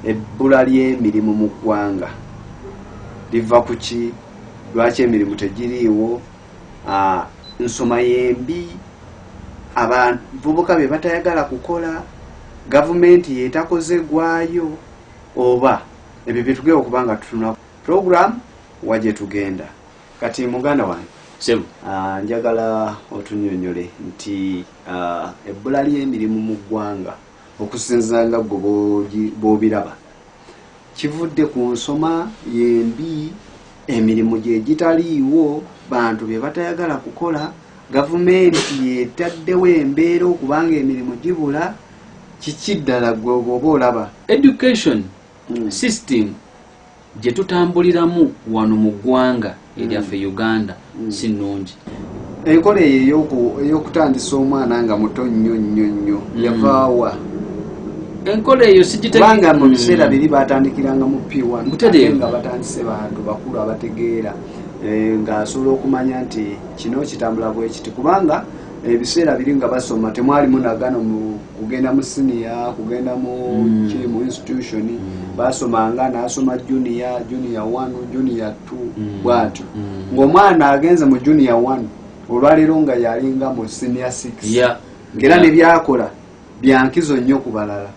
ebbula ly'emirimu mu ggwanga liva ku ki? Lwaki emirimu tegiriiwo? Nsoma yembi, abavubuka be batayagala kukola, gavumenti yetakoze gwayo, oba ebyo byetugenda okuba nga tutuna program waje tugenda. Kati muganda wange Sebu, njagala otunyonyole nti ebbula ly'emirimu mu ggwanga okusinziira nga bw'obiraba kivudde ku nsoma yembi, emirimu gye gitaliiwo, bantu be batayagala kukola, gavumenti yetaddewo embeera okubanga emirimu gibula. Kiki ddala gwe oba olaba? Education system gye tutambuliramu wano mu ggwanga eryaffe Uganda si nnungi. Enkola eyo ey'okutandisa omwana nga muto nnyo yavaawa? Enkola eyo kubanga mu biseera biri batandikiranga mu P1 nga batandise bantu bakulu abategeera ng'asobola okumanya nti kino kitambula bwe kiti, kubanga ebiseera biri nga basoma temwalimu nagano mu kugenda mu senior, kugenda mu institution, basomanga n'asoma junior 1, junior 2 bwatyo. Ng'omwana agenze mu junior 1 olwaleero nga yalinga mu senior 6 ng'era ne byakola byankizo nnyo ku balala.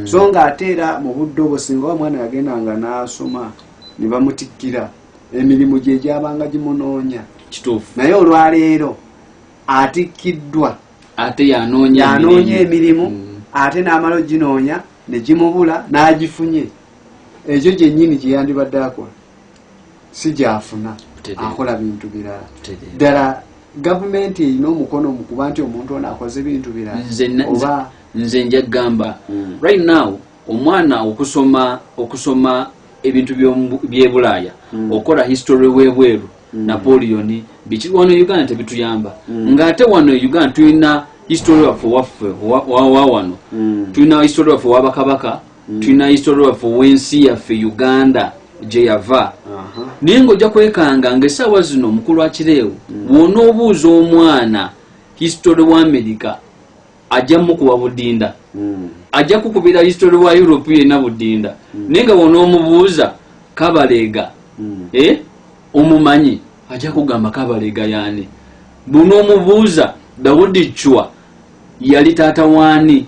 So ng'ate era mu budde obwo singa omwana yagendanga n'asoma ne bamutikkira, emirimu gye gyabanga gimunoonya. Kituufu. Naye olwaleero atikkiddwa ate yanoonya emirimu, ate n'amala oginoonya ne gimubula n'agifunye. Ekyo gyennyini gye yandibadde akola si gyafuna, akola bintu birala. Ddala gavumenti erina omukono mu kuba nti omuntu ono akoze bintu birala. Nze nja gamba right now omwana okusoma ebintu by'ebulaaya, okola history webweru, Napoleon, biki wano Uganda tebituyamba. Ng'ate wano Uganda tulina history waffe wano, tulina history waffe w'abakabaka, tulina history waffe w'ensi yaffe Uganda gye yava. Naye ng'ojja kwekanga ng'essaawa zino mukulu wa Kireewo w'onoobuuza omwana history wa America ajja mukuba budinda, ajja kukubira history wa Europe yena budinda. Naye nga w'onoomubuuza Kabalega omumanyi ajja kugamba Kabalega yaani. Bw'onoomubuuza Daudi Chwa yali taata waani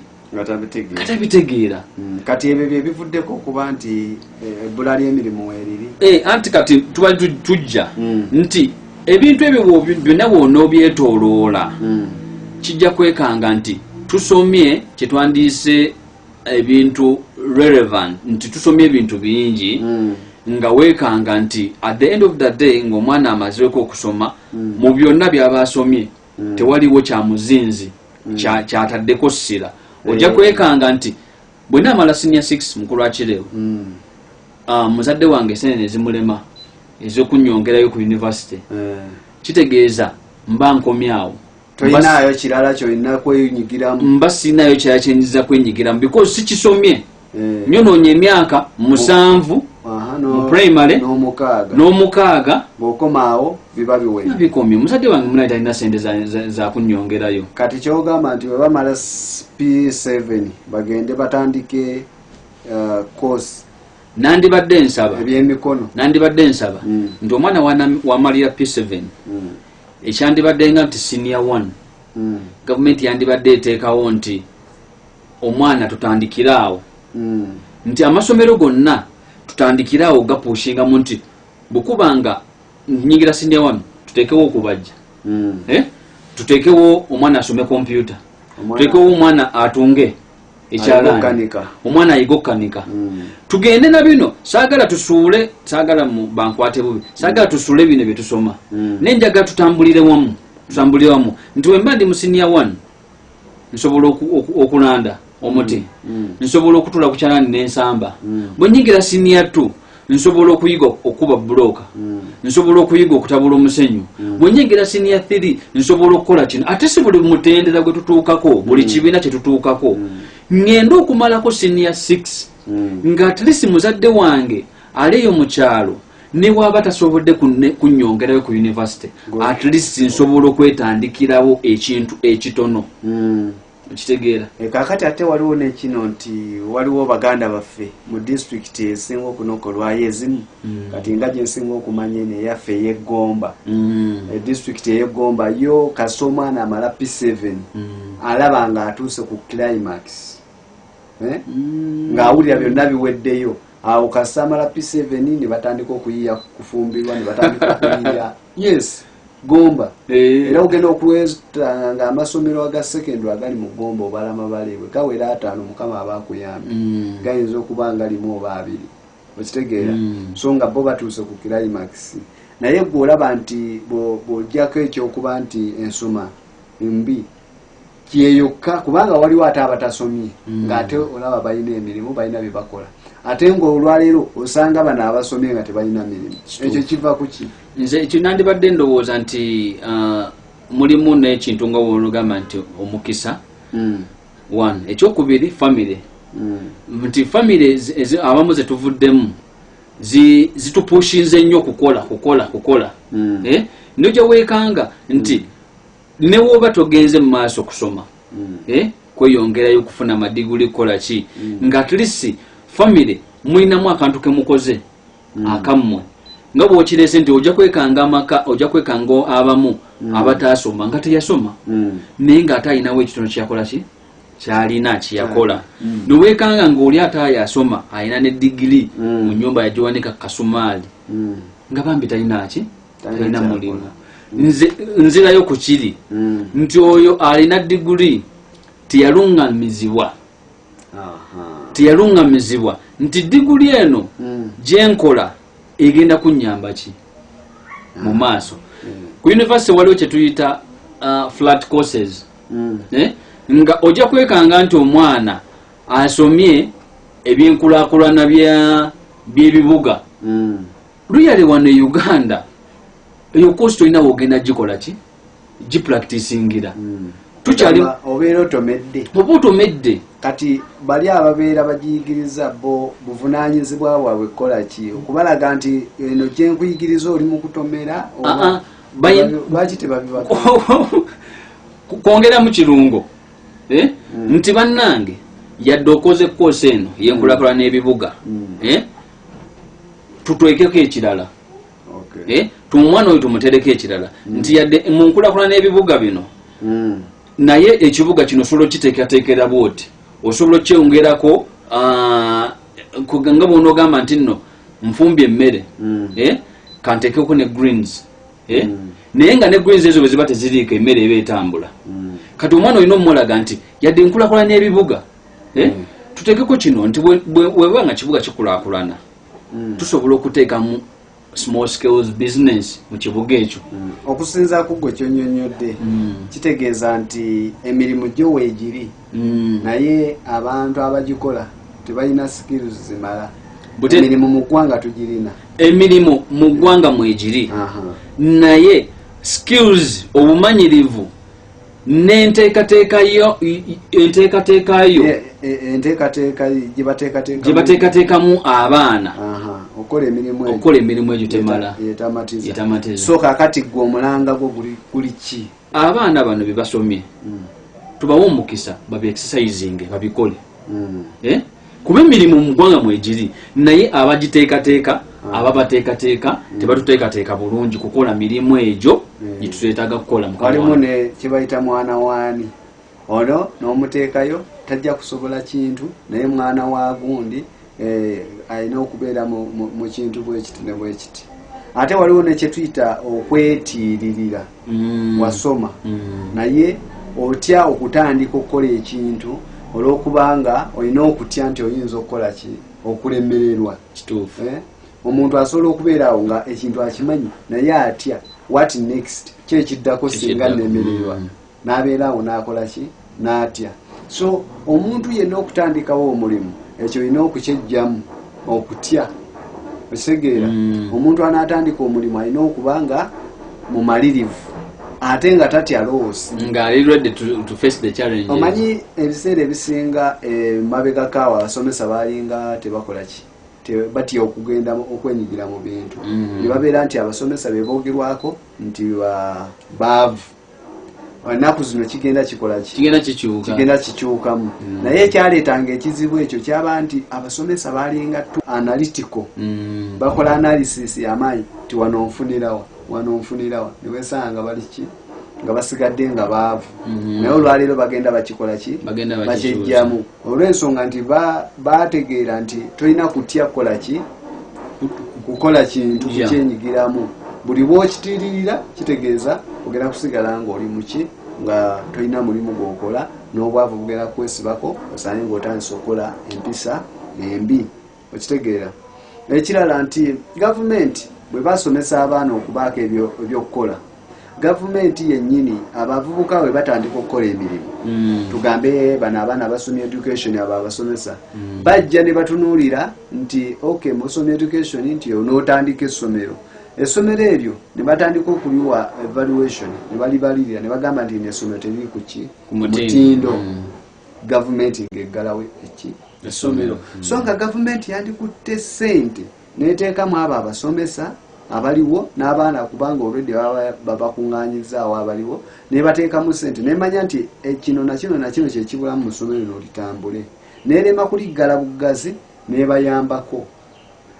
katabitegeera. Kati ebyo bye bivuddeko okuba nti ebbula ly'emirimu weeriri. Anti kati tuba tujja nti ebintu ebyo byonna bw'onoobyetooloola kijja kwekanga nti tusomye kye twandiise ebintu relevant, nti tusomye ebintu bingi nga weekanga nti at the end of the day ng'omwana amazeko okusoma mu byonna by'aba asomye tewaliwo kya muzinzi kyataddeko ssira. Ojja kwekanga nti bwe naamala senior 6 mukulu wa Kireewo, muzadde wange esene ezimulema ez'okunnyongerayo ku university, kitegeeza mba nkomyawo. Toyinaayo kirala kyolina kwenyigiramu? Mba sinayo kirala kyenyiza kwenyigiramu because sikisomye. Nyonoonya emyaka 7 mu primary n'omukaaga bw'okomaawo biba biwenya. Bikomye. Muzadde wange munayi talina sente za kunnyongerayo. Kati kyogamba nti bwe bamala P7 bagende batandike course nandibadde nsaba ebyemikono, nandibadde nsaba nti omwana wamalira P7 ekyandibadde nga nti senior 1 gavumenti yandibadde eteekawo nti omwana tutandikiraawo, nti amasomero gonna tutandikiraawo gapuushingamu nti bukubanga nyingira senior 1 tuteekewo okubajja, tuteekewo omwana asome computer, tuteekewo omwana atunge ekyalaani, omwana ayiga okkanika. Tugende na bino, saagala tusuule, saagala bankwate bubi, saagala tusuule bino bye tusoma. Naye njagala tutambulire wamu, nti wemba ndi mu senior 1 nsobola okulanda omuti, nsobola okutula ku kyalaani n'ensamba. Bwe nyingira senior 2 nsobola okuyiga okuba bulooka, nsobola okuyiga okutabula omusenyu. Bwe nyingira senior 3 nsobola okukola kino. Ate si buli mutendera gwe tutuukako, buli kibiina kye tutuukako. Ngenda okumalako senior 6 nga at least muzadde wange aliyo mu kyalo ne waba tasobodde kunnyongerayo ku university, at least nsobola okwetandikirawo ekintu ekitono. okitegeera. Kakati ate waliwo nekino nti waliwo baganda baffe mu district esinga okunokolwayo ezimu kati nga gyensinga okumanya eno eyaffe ey'Eggomba. District ey'Eggomba yo kasita omwana amala P7 alaba nga atuuse ku climax ng'awulira byonna biweddeyo. Awo kasita amala P7 ne batandika okuyiya kufumbirwa ne batandika okuyiya yes Gomba. Era ogenda okuweza nga amasomero aga secondary agali mu Gomba obalama baleebwe gawera 5 Mukama abakuyambe gayinza okuba nga limu oba abiri okitegeera. So nga bo batuuse ku climax naye gwe olaba nti bw'ojjako ekyokuba nti ensoma mbi kyeyokka kubanga waliwo ate abatasomye ng'ate olaba balina emirimu balina bye bakola ate ng'olwaleero osanga bano abasomye nga tebalina mirimu. Ekyo kiva ku ki? Nze ekyo nandibadde ndowooza nti mulimu n'ekintu nga bw'olugamba nti omukisa. One ekyokubiri family. Nti family abamu ze tuvuddemu zitupushinze nnyo kukola. Nojja weekanga nti ne woba togenze mu maaso kusoma kweyongerayo okufuna madiguli kukola ki nga at least family mulinamu akantu ke mukoze akammwe nga bw'okirese nti ojja kwekanga amaka ojja kwekanga abamu abataasoma nga teyasoma naye ng'ate alinawo ekitono kyakola ki kyalina kiyakola neweekanga ng'oli ate yasoma alina ne digiri mu nnyumba yagiwanika kasumaali nga bambi talina ki talina mulimu. Nzirayo ku kiri nti oyo alina digiri teyalungamizibwa nti digiri eno gyenkola egenda kunnyamba ki mu maaso. Ku university waliwo kye tuyita flat courses nga ojja kwekanga nti omwana asomye ebyenkulaakulana by'ebibuga luyale wano e Uganda eyo course tolina wogenda gikola ki gipracticingira tukyali obeera otomedde kati bali ababeera bagiyigiriza bo buvunaanyizibwa bwabwe kukola ki okubalaga nti eno gyenkuyigiriza oli mu kutomera lwaki tebabibaka kwongera mu kirungo nti bannange yadde okoze course eno yenkulakula n'ebibuga tutwekeko ekirala tumwana oyo tumutereko ekirala nti yadde mu nkulakula n'ebibuga bino naye ekibuga kino osobola okiteekateekera bwoti osobola okyeyongerako nga bw'onoogamba nti nno nfumbye emmere kanteekeko ne greens naye nga ne greens ezo bwe ziba teziriiko emmere eba etambula kati omwana olina omulaga nti yadde nkulakula n'ebibuga tuteekeko kino nti bweba nga kibuga kikulaakulana tusobola okuteekamu small scales business mu kibuga ekyo. Okusinza ku gwe kyonyonyodde kitegeeza nti emirimu gyo weegiri naye abantu abagikola tebalina skills zimala. Emirimu mu ggwanga tugirina, emirimu mu ggwanga mwegiri naye skills obumanyirivu n'enteekateekayo gyebateekateekamu abaana okola emirimu egyo temala yetamatiza. So kakati gwe omulanga gwo guli ki? Abaana bano bye basomye tubawe omukisa babyeexercising babikole kuba emirimu mu ggwanga mwegiri naye abagiteekateeka ababateekateeka tebatuteekateeka bulungi kukola mirimu egyo gyetuteetaaga kukola. Walimu ne kibayita mwana waani ono n'omuteekayo tajja kusobola kintu naye mwana wa gundi alina okubeera mu kintu bwekiti ne bwekiti. Ate waliwo ne kyetuyita okwetiiririra wasoma naye otya okutandika okukola ekintu olw'okubanga olina okutya nti oyinza okukola ki okulemererwa. Kituufu. Omuntu asobola okubeerawo nga ekintu akimanyi naye atya what next kyekiddako singa nemererwa n'abeerawo n'akola ki n'atya. So omuntu yenna okutandikawo omulimu ekyo olina okukyejjamu okutya osegeera. Omuntu anaatandika omulimu alina okuba nga mumalirivu ate nga tatya loosi nga ali ready to face the challenge. Omanyi ebiseera ebisinga mabegakaawo abasomesa baalinga tebakola ki batya okugenda okwenyigira mu bintu ne babeera nti abasomesa be boogerwako nti baavu ennaku zino kigenda kikola ki kigenda kikyukamu naye ekyaleetanga ekizibu ekyo kyaba nti abasomesa balinga analytical bakola analysis yamaanyi ti wano nfunirawa niwesanga bali ki nga basigadde nga baavu naye olwaleero bagenda bakikola ki bakijjamu olw'ensonga nti bategeera nti tolina kutya kukola kintu kukyenyigiramu buli bw'okitiririra kitegeeza ogenda kusigala ng'oli muki nga tolina mulimu gw'okola n'obwavu bugenda kwesibako osaanye ng'otandisa okukola empisa embi okitegeera ekirala nti gavumenti bwe basomesa abaana okubaako ebyokukola gavumenti yennyini abavubuka bwe batandika okukola emirimu tugambe bano abaana basomye education abo abasomesa bajja ne batunuulira nti okay musomye education nti onootandika essomero eryo ne batandika okuliwa evaluation ne balibalirira ne bagamba nti essomero teriri ku mutindo gavumenti ng'eggalawo essomero so nga gavumenti yandikutte ssente n'eteekamu abo abasomesa abaliwo n'abaana kubanga olwedde babakuŋŋaanyizaawo abaliwo ne bateekamu ssente nemanya nti kino na kino kyekibulamu mu ssomero n'olitambule n'erema kuliggala bugazi n'ebayambako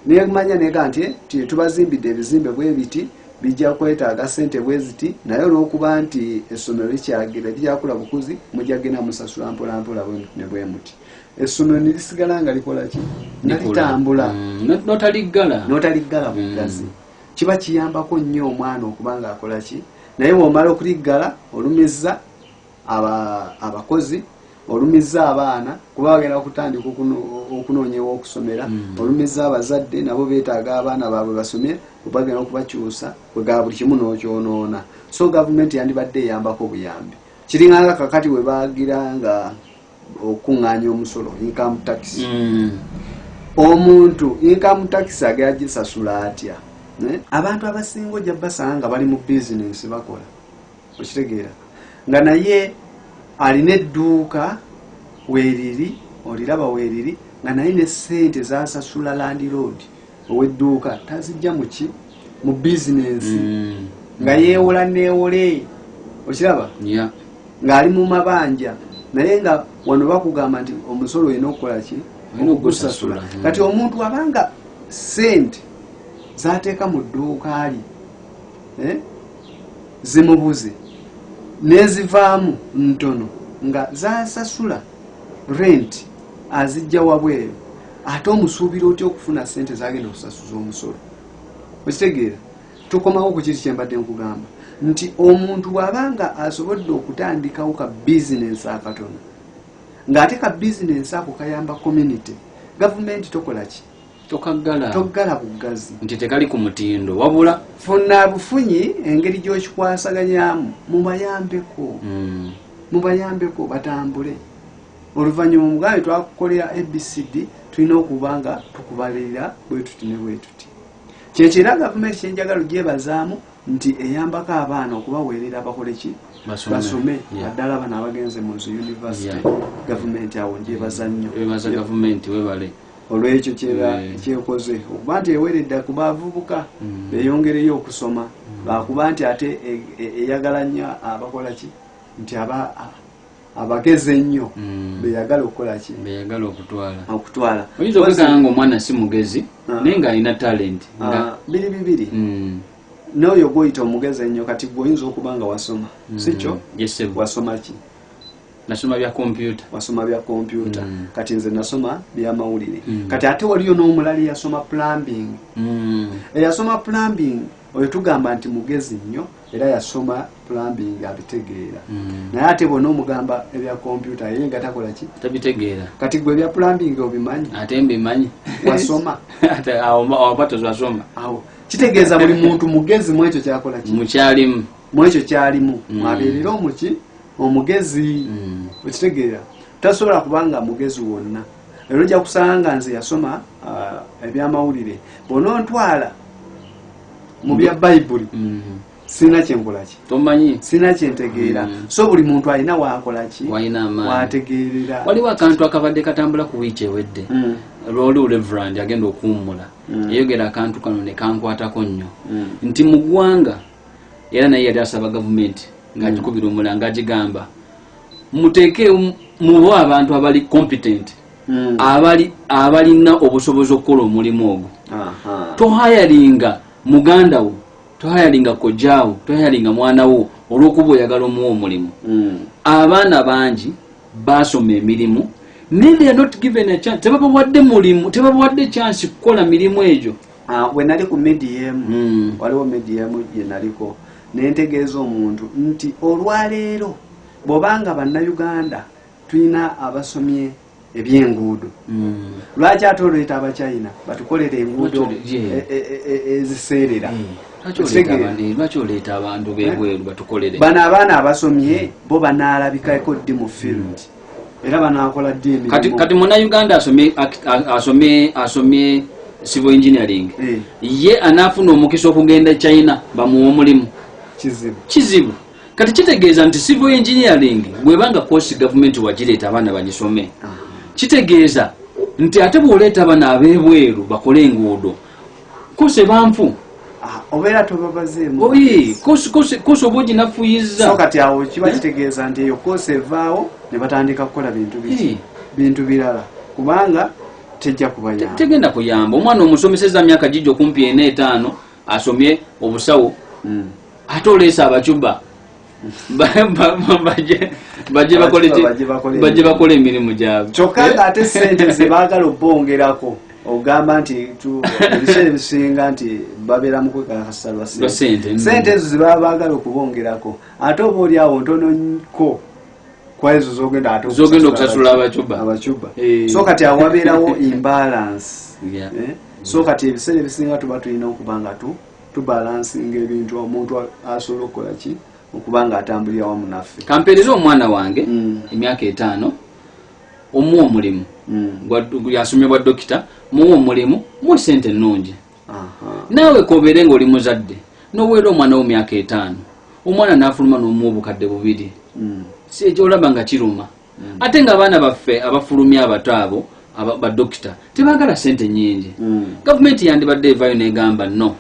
nemanya nega nti tubazimbidde ebizimbe bwe biti bijja kwetaaga ssente bwe ziti naye olw'okuba nti essomero likyakula bukuzi mujja genda musasula mpolampola ne bwe muti essomero ne lisigala nga likola ki nalitambula n'otaliggala bugazi kiba kiyambako nnyo omwana okuba nga akola ki naye bw'omala okuliggala olumizza abakozi olumizza abaana kuba bagenda kutandika okunoonyewa okusomera olumizza abazadde nabo beetaaga abaana baabwe basomye bagenda okubakyusa bwega buli kimu n'okyonoona so gavumenti yandibadde eyambako buyambi kiringanga kakati bwe bagira nga okuŋŋaanya omusolo income tax omuntu income tax agera gisasula atya abantu abasinga ojja basanga nga bali mu bizinensi bakola okitegeera nga naye alina edduuka weeriri oliraba weeriri nga naye ne ssente zasasula landiroodi ow'edduuka tazijja mu bizinensi nga yeewola neewole okiraba ng'ali mu mabanja naye nga wano bakugamba nti omusolo olina okukola ki okugusasula kati omuntu abanga ssente zateeka mu dduuka li zimubuze nezivaamu ntono nga zasasula rent azijja wabweru ate omusuubira otya okufuna ssente zagenda okusasuza omusolo okitegeera tukomawo ku kiri kyembadde nkugamba nti omuntu bw'abanga asobodde okutandikawo ka bizinensi akatono ng'ate ka bizinensi ako kayamba community gavumenti tokola ki toggala bugazi nti tekali ku mutindo wabula funa bufunyi engeri gy'okikwasaganyamu mubayambeko batambule oluvannyuma mugambe twakukolera abcd tulina okuba nga tukubalirira bwetuti ne bwetuti kyekira gavumenti kyenjagala ogyebazaamu nti eyambako abaana okubaweerera bakole ki basome naddala bano abagenze mu nzu university gavumenti awo njebaza nnyo gavumenti webale olwekyo kyekoze okuba nti eweredde ku bavubuka beyongereyo okusoma bakuba nti ate eyagala nnyo abakola ki nti abageze ennyo beyagala okukola ki beyagala okutwala oyinza okugamba nga omwana si mugezi naye ng'alina talenti biri bibiri n'oyo gw'oyita omugezi ennyo kati gw'oyinza okuba nga wasoma sikyo wasoma ki nasoma bya kompyuta wasoma bya kompyuta kati nze nasoma bya mawulire kati ate waliyo n'omulala yasoma plumbing eyasoma plumbing oyo tugamba nti mugezi nnyo era yasoma plumbing abitegeera naye ate bona omugamba ebya kompyuta ye nga takola ki tabitegeera kati gwe ebya plumbing obimanyi ate mbimanyi wasoma ate awo batozo wasoma awo kitegeeza buli muntu mugezi mu ekyo kyakola ki mukyalimu mu ekyo kyalimu mwabeerera omuki omugezi okitegeera tasobola kubanga mugezi wonna era ojja kusanga nze yasoma ebyamawulire bw'onontwala mu bya bayibuli sina kyenkola ki tomanyi sina kyentegeera so buli muntu alina waakola ki wategeerera waliwo akantu akabadde katambula ku wiiki ewedde lwoli reverand agenda okuwummula yayogera akantu kano ne kankwatako nnyo nti mu ggwanga era naye yali asaba gavumenti ng'agikubira omulanga agigamba muteeke mubo abantu abali competent abalina obusobozi okukola omulimu ogwo. Tohayalinga muganda wo, tohayalinga kojjaawo, tohayalinga mwana wo olw'okuba oyagala omuwa omulimu. Abaana bangi basoma emirimu naye they are not given a chance. Tebabawadde mulimu, tebabawadde chance kukola mirimu egyo. Bwe nali ku medium waliwo medium gye naliko nentegeeza omuntu nti olwaleero bw'obanga bannayuganda tulina abasomye ebyenguudo lwaki ate oleeta abachina batukolera enguudo eziseerera? Lwaki oleeta abantu b'ebweru batukolere? Bano abaana abasomye bo banaalabikako ddi mu field era banaakola ddi emirimu. Kati munnayuganda asomye civil engineering ye anaafuna omukisa okugenda China bamuwa omulimu kizibu. Kati kitegeeza nti civil engineering bwebanga course government wagireeta abaana bagisome kitegeeza nti ate bw'oleeta abaana ab'ebweru bakole enguudo kose banfu obeera tobabazeemu kose oba oginafuyiza. So kati awo kiba kitegeeza nti eyo kose evaawo ne batandika kukola bintu birala kubanga tejja kubayamba, tegenda kuyamba. Omwana omusomeseza myaka gijjo kumpi 4-5 asomye obusawo ate oleesa abacuba bajje bakole emirimu gyabwe kyokka nga ate sente ze baagala obbongerako ogamba nti ebiseera ebisinga nti babeera mu kwekakasa lwa sente ezo ze baba baagala okubongerako ate oba oli awo ntonoko kwa ezo zogenda okusasula abacuba. So kati awo wabeerawo imbalance. So kati ebiseera ebisinga tuba tulina okuba nga tubalansinga ebintu omuntu asobola okukola ki okuba nga atambulira wamu naffe. Kampeereza omwana wange emyaka 5 omuwa omulimu yasomye bwa dokita muwa omulimu muwe sente ennungi. Naawe kobeere ng'oli muzadde n'oweera omwana wo myaka 5 omwana n'afuluma n'omuwa obukadde 2 si ekyo olaba nga kiruma. Ate nga abaana baffe abafulumya abato abo badokita tebaagala sente nyingi. Gavumenti yandibadde evaayo negamba no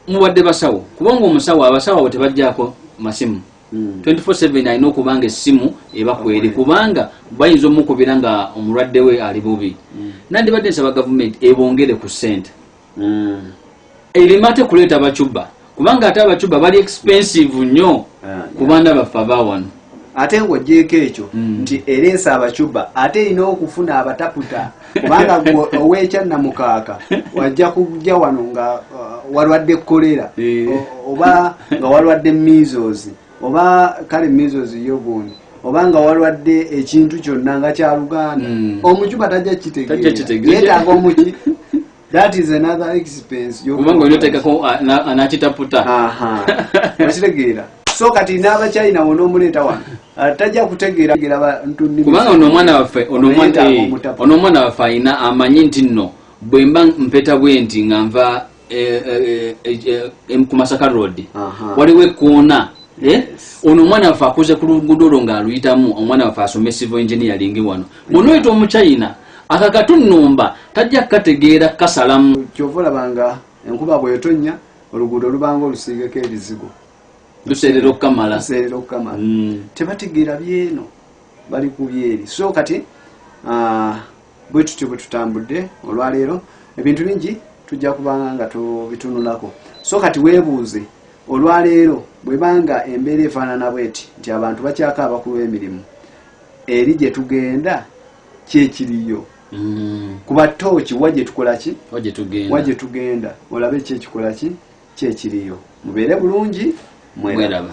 mubadde basawo kubanga omusawo abasawo abo tebajjaako masimu 24/7 alina okubanga essimu ebakweri kubanga bayinza omukubira nga omulwadde we ali bubi. Nandibadde nsaba gavumenti ebongere ku sente erimate kuleeta abacuba kubanga ate abacuba bali expensive nnyo ku baana baffe abawano. Ate ng'ogyeko ekyo nti ereesa abacuba ate erina okufuna abataputa kubanga ow'ekyannamukaaka wajja kujja wano nga walwadde kolera oba nga walwadde measles oba kale measles yo gundi oba nga walwadde ekintu kyonna nga kya Luganda omucuba tajja kitegeera yeetaaga omuki. That is another expense kubanga olyoteekako anakitaputa okitegeera. So kati n'abachina wano omuleeta wano tajja kutegeera kubanga ono omwana waffe alina amanyi nti nno bwe mba mpeta bwe nti nga nva ku Masaka Road waliwo ekkoona ono omwana waffe akuze ku luguudo olwo ng'aluyitamu omwana waffe asome civil engineering wano bw'onoyita omuchina akakatunumba tajja kukategeera kasalamu. Kyova olabanga enkuba bw'etonnya oluguudo lubanga olusiigeko ebizigo luseerera okukamala tebategeera byeno bali ku byeri. So kati bwe tutyo bwe tutambudde olwaleero ebintu bingi tujja kubanga nga tubitunulako. So kati weebuuze olwaleero bwebanga embeera efaanana bweti nti abantu bakyakaaba ku lw'emirimu eri gye tugenda kyekiriyo kuba tooki wajje tukola ki wajje tugenda olabe kyekikola ki kyekiriyo. Mubeere bulungi mweraba.